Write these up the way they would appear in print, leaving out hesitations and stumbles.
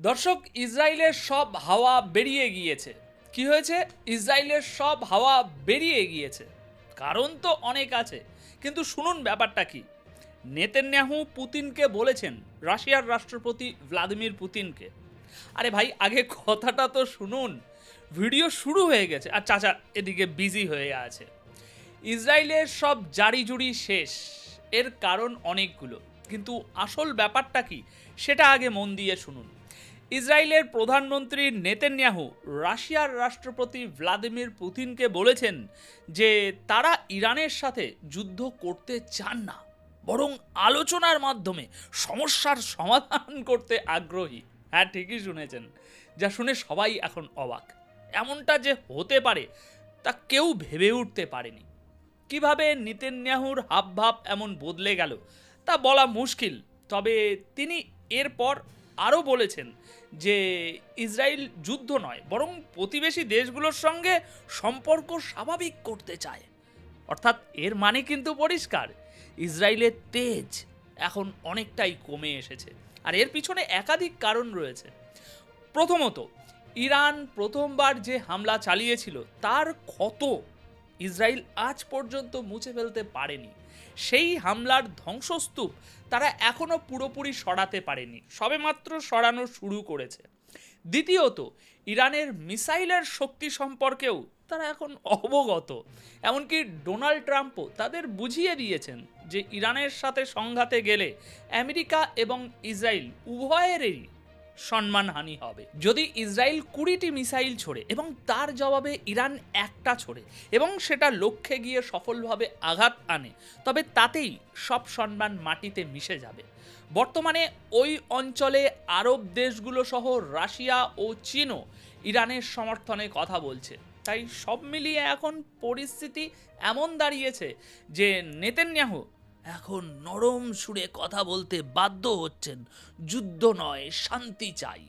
দর্শক, ইসরায়েলের সব হাওয়া বেরিয়ে গিয়েছে। কি হয়েছে? ইসরায়েলের সব হাওয়া বেরিয়ে গিয়েছে। কারণ তো অনেক আছে, কিন্তু শুনুন ব্যাপারটা কি। নেতানিয়াহু পুতিনকে বলেছেন, রাশিয়ার রাষ্ট্রপতি ভ্লাদিমির পুতিনকে, আরে ভাই আগে কথাটা তো শুনুন। ভিডিও শুরু হয়ে গেছে আর চাচা এদিকে বিজি হয়ে আছে। ইসরায়েলের সব জারিজুরি শেষ। এর কারণ অনেকগুলো, কিন্তু আসল ব্যাপারটা কি সেটা আগে মন দিয়ে শুনুন। ইসরায়েলের প্রধানমন্ত্রী নেতানিয়াহু রাশিয়ার রাষ্ট্রপতি ভ্লাদিমির পুতিনকে বলেছেন যে তারা ইরানের সাথে যুদ্ধ করতে চান না, বরং আলোচনার মাধ্যমে সমস্যার সমাধান করতে আগ্রহী। হ্যাঁ, ঠিকই শুনেছেন। যা শুনে সবাই এখন অবাক। এমনটা যে হতে পারে তা কেউ ভেবে উঠতে পারেনি। কিভাবে নেতানিয়াহুর হাবভাব এমন বদলে গেল তা বলা মুশকিল। তবে তিনি এরপর আরও বলেছেন যে ইসরায়েল যুদ্ধ নয়, বরং প্রতিবেশী দেশগুলোর সঙ্গে সম্পর্ক স্বাভাবিক করতে চায়। অর্থাৎ এর মানে কিন্তু পরিষ্কার, ইসরায়েলের তেজ এখন অনেকটাই কমে এসেছে। আর এর পিছনে একাধিক কারণ রয়েছে। প্রথমত, ইরান প্রথমবার যে হামলা চালিয়েছিল তার ক্ষত ইসরায়েল আজ পর্যন্ত মুছে ফেলতে পারেনি। সেই হামলার ধ্বংসস্তূপ তারা এখনো পুরোপুরি সরাতে পারেনি, সবেমাত্র সরানো শুরু করেছে। দ্বিতীয়ত, ইরানের মিসাইলের শক্তি সম্পর্কেও তারা এখন অবগত। এমনকি ডোনাল্ড ট্রাম্পও তাদের বুঝিয়ে দিয়েছেন যে ইরানের সাথে সংঘাতে গেলে আমেরিকা এবং ইসরায়েল উভয়েরই সম্মানহানি হবে। যদি ইসরায়েল 20টি মিসাইল ছোড়ে এবং তার জবাবে ইরান একটা ছোড়ে এবং সেটা লক্ষ্যে গিয়ে সফলভাবে আঘাত আনে, তবে তাতেই সব সম্মান মাটিতে মিশে যাবে। বর্তমানে ওই অঞ্চলে আরব দেশগুলো সহ রাশিয়া ও চীনও ইরানের সমর্থনে কথা বলছে। তাই সব মিলিয়ে এখন পরিস্থিতি এমন দাঁড়িয়েছে যে নেতানিয়াহু এখন নরম সুরে কথা বলতে বাধ্য হচ্ছেন। যুদ্ধ নয়, শান্তি চাই।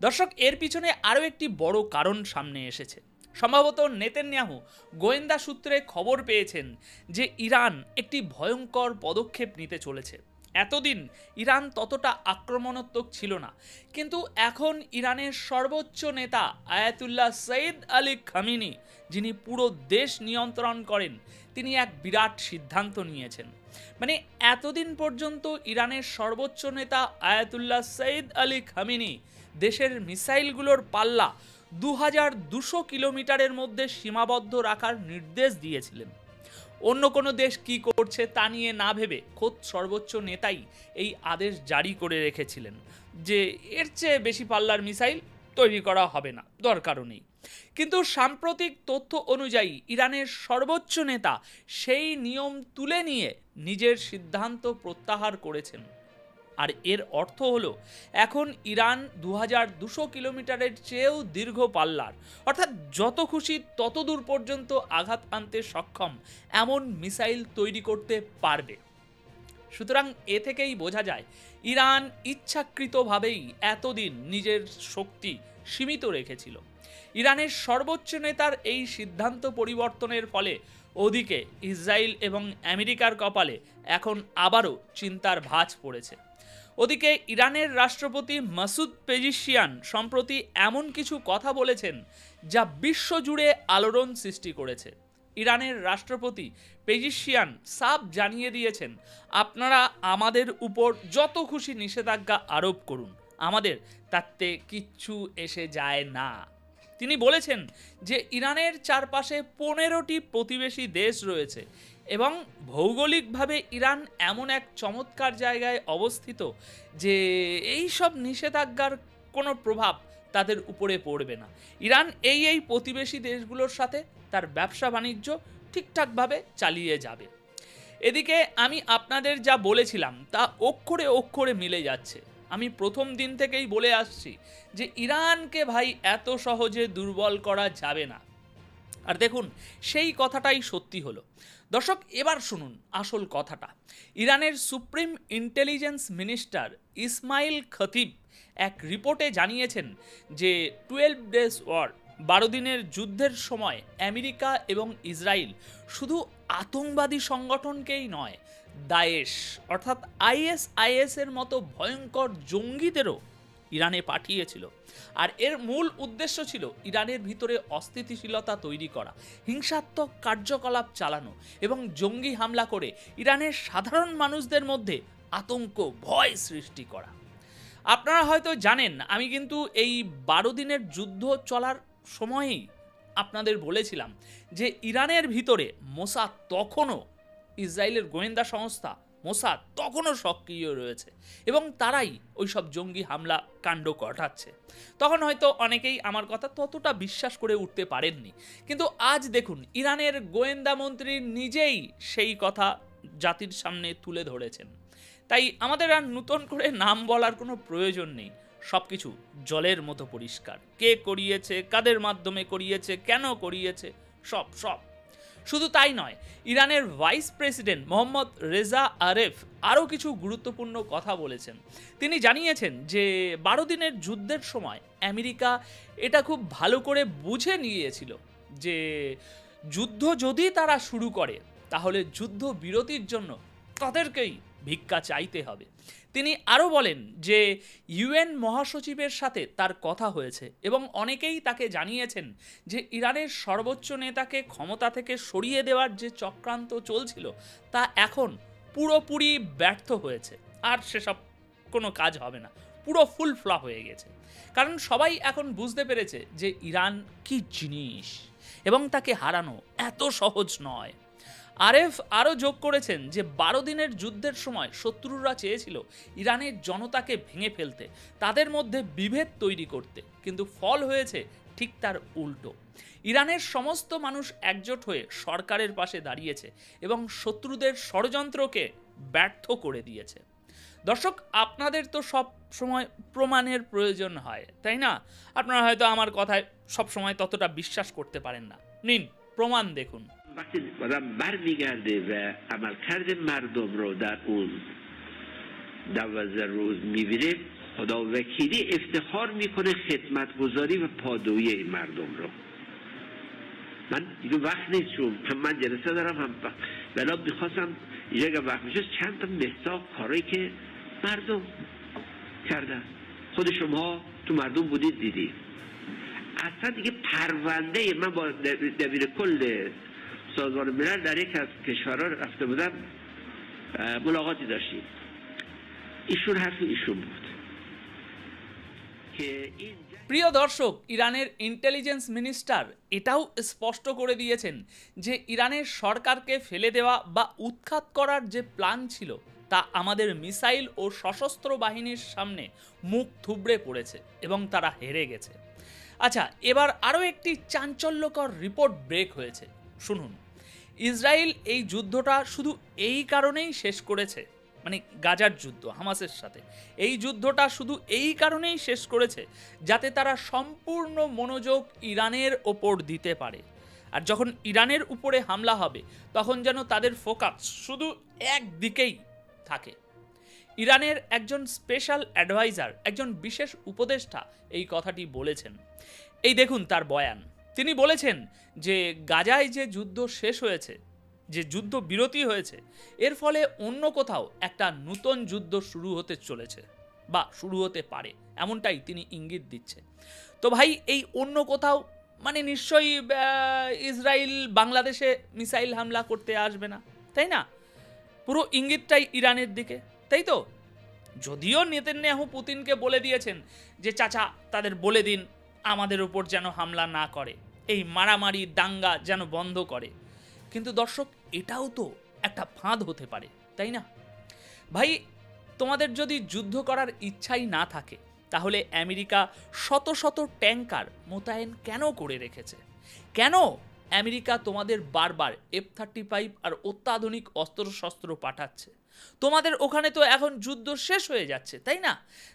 দর্শক, এর পিছনে আরও একটি বড় কারণ সামনে এসেছে। সম্ভবত নেতানিয়াহু গোয়েন্দা সূত্রে খবর পেয়েছেন যে ইরান একটি ভয়ঙ্কর পদক্ষেপ নিতে চলেছে। এতদিন ইরান ততটা আক্রমণাত্মক ছিল না, কিন্তু এখন ইরানের সর্বোচ্চ নেতা আয়াতুল্লাহ সৈয়দ আলী খামেনি, যিনি পুরো দেশ নিয়ন্ত্রণ করেন, তিনি এক বিরাট সিদ্ধান্ত নিয়েছেন। মানে এতদিন পর্যন্ত ইরানের সর্বোচ্চ নেতা আয়াতুল্লাহ সৈয়দ আলী খামেনি দেশের মিসাইলগুলোর পাল্লা 2200 কিলোমিটারের মধ্যে সীমাবদ্ধ রাখার নির্দেশ দিয়েছিলেন। অন্য কোনো দেশ কি করছে তা নিয়ে না ভেবে খোদ সর্বোচ্চ নেতাই এই আদেশ জারি করে রেখেছিলেন যে এর চেয়ে বেশি পাল্লার মিসাইল তৈরি করা হবে না, দরকারও নেই। কিন্তু সাম্প্রতিক তথ্য অনুযায়ী ইরানের সর্বোচ্চ নেতা সেই নিয়ম তুলে নিয়ে নিজের সিদ্ধান্ত প্রত্যাহার করেছেন। আর এর অর্থ হলো এখন ইরান 2200 কিলোমিটারের চেয়েও দীর্ঘ পাল্লার, অর্থাৎ যত খুশি তত দূর পর্যন্ত আঘাত আনতে সক্ষম এমন মিসাইল তৈরি করতে পারবে। সুতরাং এ থেকেই বোঝা যায় ইরান ইচ্ছাকৃতভাবেই এতদিন নিজের শক্তি সীমিত রেখেছিল। ইরানের সর্বোচ্চ নেতার এই সিদ্ধান্ত পরিবর্তনের ফলে ওদিকে ইসরায়েল এবং আমেরিকার কপালে এখন আবারও চিন্তার ভাঁজ পড়েছে। ওদিকে ইরানের রাষ্ট্রপতি মাসুদ পেজিশিয়ান সম্প্রতি এমন কিছু কথা বলেছেন যা বিশ্বজুড়ে আলোড়ন সৃষ্টি করেছে। ইরানের রাষ্ট্রপতি পেজিশিয়ান সাফ জানিয়ে দিয়েছেন, আপনারা আমাদের উপর যত খুশি নিষেধাজ্ঞা আরোপ করুন, আমাদের তাতে কিচ্ছু এসে যায় না। তিনি বলেছেন যে ইরানের চারপাশে 15টি প্রতিবেশী দেশ রয়েছে এবং ভৌগোলিকভাবে ইরান এমন এক চমৎকার জায়গায় অবস্থিত যে এই সব নিষেধাজ্ঞার কোনো প্রভাব তাদের উপরে পড়বে না। ইরান এই প্রতিবেশী দেশগুলোর সাথে তার ব্যবসা বাণিজ্য ঠিকঠাকভাবে চালিয়ে যাবে। এদিকে আমি আপনাদের যা বলেছিলাম তা অক্ষরে অক্ষরে মিলে যাচ্ছে। আমি প্রথম দিন থেকেই বলে আসছি যে ইরানকে ভাই এত সহজে দুর্বল করা যাবে না। আর দেখুন, সেই কথাটাই সত্যি হলো। দর্শক, এবার শুনুন আসল কথাটা। ইরানের সুপ্রিম ইন্টেলিজেন্স মিনিস্টার ইসমাইল খতিব এক রিপোর্টে জানিয়েছেন যে 12 ডেজ ওয়ার, 12 দিনের যুদ্ধের সময় আমেরিকা এবং ইসরায়েল শুধু আতঙ্কবাদী সংগঠনকেই নয়, দায়েশ অর্থাৎ ISIS এর মতো ভয়ঙ্কর জঙ্গিদেরও ইরানে পাঠিয়েছিল। আর এর মূল উদ্দেশ্য ছিল ইরানের ভিতরে অস্থিতিশীলতা তৈরি করা, হিংসাত্মক কার্যকলাপ চালানো এবং জঙ্গি হামলা করে ইরানের সাধারণ মানুষদের মধ্যে আতঙ্ক ভয় সৃষ্টি করা। আপনারা হয়তো জানেন, আমি কিন্তু এই 12 দিনের যুদ্ধ চলার সময়েই আপনাদের বলেছিলাম যে ইরানের ভিতরে মোসাদ তখনও, ইসরায়েলের গোয়েন্দা সংস্থা মোসাদ তখনও সক্রিয় রয়েছে এবং তারাই ওই সব জঙ্গি হামলা কাণ্ড ঘটাচ্ছে। তখন হয়তো অনেকেই আমার কথা ততটা বিশ্বাস করে উঠতে পারেননি, কিন্তু আজ দেখুন ইরানের গোয়েন্দা মন্ত্রী নিজেই সেই কথা জাতির সামনে তুলে ধরেছেন। তাই আমাদের আর নতুন করে নাম বলার কোনো প্রয়োজন নেই, সব কিছু জলের মতো পরিষ্কার। কে করিয়েছে, কাদের মাধ্যমে করিয়েছে, কেন করিয়েছে, সব। শুধু তাই নয়, ইরানের ভাইস প্রেসিডেন্ট মোহাম্মদ রেজা আরেফ আরও কিছু গুরুত্বপূর্ণ কথা বলেছেন। তিনি জানিয়েছেন যে 12 দিনের যুদ্ধের সময় আমেরিকা এটা খুব ভালো করে বুঝে নিয়েছিল যে যুদ্ধ যদি তারা শুরু করে তাহলে যুদ্ধ বিরতির জন্য তাদেরকেই ভিক্ষা চাইতে হবে। তিনি আরও বলেন যে UN মহাসচিবের সাথে তার কথা হয়েছে এবং অনেকেই তাকে জানিয়েছেন যে ইরানের সর্বোচ্চ নেতাকে ক্ষমতা থেকে সরিয়ে দেওয়ার যে চক্রান্ত চলছিল তা এখন পুরোপুরি ব্যর্থ হয়েছে, আর সেসব কোনো কাজ হবে না, পুরো ফুল ফ্লপ হয়ে গেছে। কারণ সবাই এখন বুঝতে পেরেছে যে ইরান কি জিনিস এবং তাকে হারানো এত সহজ নয়। আরেফ আরও যোগ করেছেন যে 12 দিনের যুদ্ধের সময় শত্রুরা চেয়েছিল ইরানের জনতাকে ভেঙে ফেলতে, তাদের মধ্যে বিভেদ তৈরি করতে, কিন্তু ফল হয়েছে ঠিক তার উল্টো। ইরানের সমস্ত মানুষ একজোট হয়ে সরকারের পাশে দাঁড়িয়েছে এবং শত্রুদের ষড়যন্ত্রকে ব্যর্থ করে দিয়েছে। দর্শক, আপনাদের তো সব সময় প্রমাণের প্রয়োজন হয়, তাই না? আপনারা হয়তো আমার কথায় সব সময় ততটা বিশ্বাস করতে পারেন না। নিন প্রমাণ দেখুন। وقتی آدم برمیگرده و عملکرد مردم رو در اون 12 روز میبینه، خدا وکیلی افتخار میکنه خدمتگزاری و پادویی این مردم رو. من دیگه وقت نیست، چون هم من جلسه دارم هم بلا میخواستم اینجا اگه وقت میشه چند تا مستاق کارایی که مردم کردن، خود شما تو مردم بودید دیدید. اصلا دیگه پرونده، من با دبیر کل سازمان ملل در یک از کشورها رفته بودم، ملاقاتی داشتیم. ایشون حرف ایشون بود که این প্রিয় দর্শক, ইরানের ইন্টেলিজেন্স মিনিস্টার এটাও স্পষ্ট করে দিয়েছেন যে ইরানের সরকারকে ফেলে দেওয়া বা উৎখাত করার যে প্ল্যান ছিল তা আমাদের মিসাইল ও সশস্ত্র বাহিনীর সামনে মুখ থুবড়ে পড়েছে এবং তারা হেরে গেছে। আচ্ছা, এবার আরও একটি চাঞ্চল্যকর রিপোর্ট ব্রেক হয়েছে, শুনুন। ইসরায়েল এই যুদ্ধটা শুধু এই কারণেই শেষ করেছে, মানে গাজার যুদ্ধ হামাসের সাথে, এই যুদ্ধটা শুধু এই কারণেই শেষ করেছে যাতে তারা সম্পূর্ণ মনোযোগ ইরানের ওপর দিতে পারে। আর যখন ইরানের উপরে হামলা হবে তখন যেন তাদের ফোকাস শুধু একদিকেই থাকে। ইরানের একজন স্পেশাল অ্যাডভাইজার, একজন বিশেষ উপদেষ্টা এই কথাটি বলেছেন। এই দেখুন তার বয়ান। তিনি বলেছেন যে গাজায় যে যুদ্ধ শেষ হয়েছে, যে যুদ্ধ বিরতি হয়েছে, এর ফলে অন্য কোথাও একটা নতুন যুদ্ধ শুরু হতে চলেছে বা শুরু হতে পারে, এমনটাই তিনি ইঙ্গিত দিচ্ছে। তো ভাই, এই অন্য কোথাও মানে নিশ্চয়ই ইসরায়েল বাংলাদেশে মিসাইল হামলা করতে আসবে না, তাই না? পুরো ইঙ্গিতটাই ইরানের দিকে, তাই তো? যদিও নেতানিয়াহু পুতিনকে বলে দিয়েছেন যে চাচা তাদের বলে দিন আমাদের উপর যেন হামলা না করে, এই মারামারি দাঙ্গা যেন বন্ধ করে, কিন্তু দর্শক এটাও তো একটা ফাঁদ হতে পারে, তাই না? ভাই, তোমাদের যদি যুদ্ধ করার ইচ্ছাই না থাকে তাহলে আমেরিকা শত শত ট্যাঙ্কার মোতায়েন কেন করে রেখেছে? কেন আমেরিকা তোমাদের বারবার F-35 আর অত্যাধুনিক অস্ত্রশস্ত্র পাঠাচ্ছে? তোমাদের ওখানে তো এখন যুদ্ধ শেষ হয়ে যাচ্ছে, তাই না?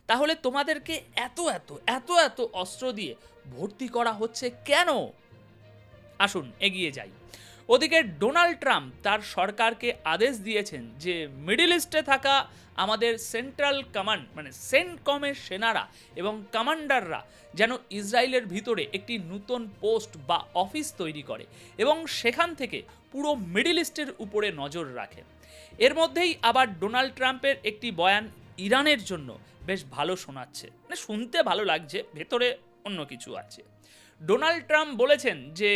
তাহলে তোমাদেরকে এত এত এত এত অস্ত্র দিয়ে ভর্তি করা হচ্ছে কেন? আসুন এগিয়ে যাই। ওদিকে ডোনাল্ড ট্রাম্প তার সরকারকে আদেশ দিয়েছেন যে মিডল ইস্টে থাকা আমাদের সেন্ট্রাল কমান্ড মানে সেন্টকমের সেনারা এবং কমান্ডাররা যেন ইসরায়েলের ভিতরে একটি নতুন পোস্ট বা অফিস তৈরি করে এবং সেখান থেকে পুরো মিডল ইস্টের উপরে নজর রাখে। এর মধ্যেই আবার ডোনাল্ড ট্রাম্পের একটি বয়ান ইরানের জন্য বেশ ভালো শোনাচ্ছে, মানে শুনতে ভালো লাগছে, ভেতরে অন্য কিছু আছে। ডোনাল্ড ট্রাম্প বলেছেন যে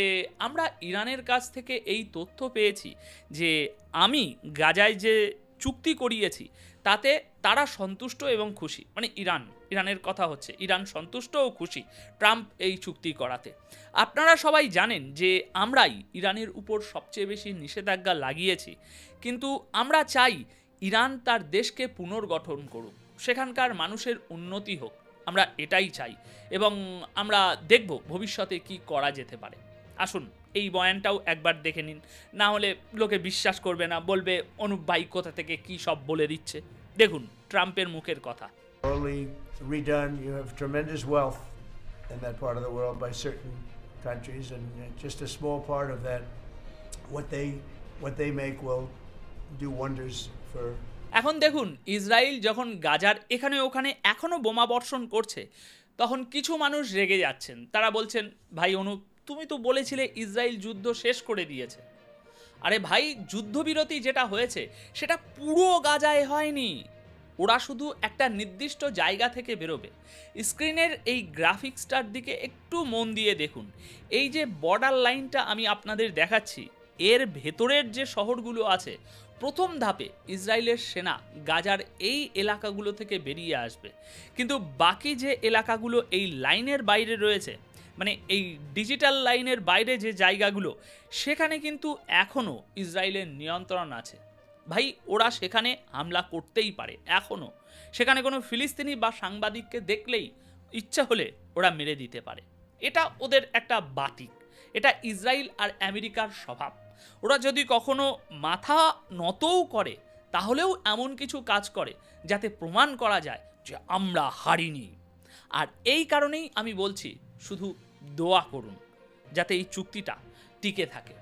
আমরা ইরানের কাছ থেকে এই তথ্য পেয়েছি যে আমি গাজায় যে চুক্তি করিয়েছি তাতে তারা সন্তুষ্ট এবং খুশি, মানে ইরানের কথা হচ্ছে, ইরান সন্তুষ্ট ও খুশি ট্রাম্প এই চুক্তি করাতে। আপনারা সবাই জানেন যে আমরাই ইরানের উপর সবচেয়ে বেশি নিষেধাজ্ঞা লাগিয়েছি, কিন্তু আমরা চাই ইরান তার দেশকে পুনর্গঠন করুক, সেখানকার মানুষের উন্নতি হোক, আমরা এটাই চাই এবং আমরা দেখব ভবিষ্যতে কি করা যেতে পারে। আসুন এই বয়ানটাও একবার দেখে নিন, না হলে লোকে বিশ্বাস করবে না, বলবে অনুপ ভাই কোথা থেকে কি সব বলে দিচ্ছে। দেখুন ট্রাম্পের মুখের কথা। Only redone, you have tremendous wealth in that part of the world by certain countries, and just a small part of that, what they make will do wonders for. এখন দেখুন ইসরায়েল যখন গাজার এখানে ওখানে এখনো বোমা বর্ষণ করছে, তখন কিছু মানুষ রেগে যাচ্ছেন, তারা বলছেন ভাই অনুপ তুমি তো বলেছিলে ইসরায়েল যুদ্ধ শেষ করে দিয়েছে। আরে ভাই, যুদ্ধবিরতি যেটা হয়েছে সেটা পুরো গাজায় হয়নি, ওরা শুধু একটা নির্দিষ্ট জায়গা থেকে বেরোবে। স্ক্রিনের এই গ্রাফিক্সটার দিকে একটু মন দিয়ে দেখুন, এই যে বর্ডার লাইনটা আমি আপনাদের দেখাচ্ছি, এর ভেতরের যে শহরগুলো আছে, প্রথম ধাপে ইসরায়েলের সেনা গাজার এই এলাকাগুলো থেকে বেরিয়ে আসবে, কিন্তু বাকি যে এলাকাগুলো এই লাইনের বাইরে রয়েছে, মানে এই ডিজিটাল লাইনের বাইরে যে জায়গাগুলো, সেখানে কিন্তু এখনও ইসরায়েলের নিয়ন্ত্রণ আছে। ভাই ওরা সেখানে হামলা করতেই পারে, এখনও সেখানে কোনো ফিলিস্তিনি বা সাংবাদিককে দেখলেই ইচ্ছা হলে ওরা মেরে দিতে পারে। এটা ওদের একটা বাতিক, এটা ইসরায়েল আর আমেরিকার স্বভাব। ওরা যদি কখনো মাথা নতও করে তাহলেও এমন কিছু কাজ করে যাতে প্রমাণ করা যায় যে আমরা হারিনি। আর এই কারণেই আমি বলছি শুধু দোয়া করুন যাতে এই চুক্তিটা টিকে থাকে।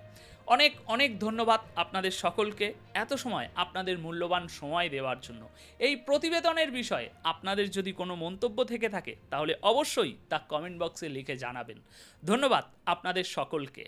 অনেক অনেক ধন্যবাদ আপনাদের সকলকে এত সময় আপনাদের মূল্যবান সময় দেওয়ার জন্য। এই প্রতিবেদনের বিষয়ে আপনাদের যদি কোনো মন্তব্য থেকে থাকে তাহলে অবশ্যই তা কমেন্ট বক্সে লিখে জানাবেন। ধন্যবাদ আপনাদের সকলকে।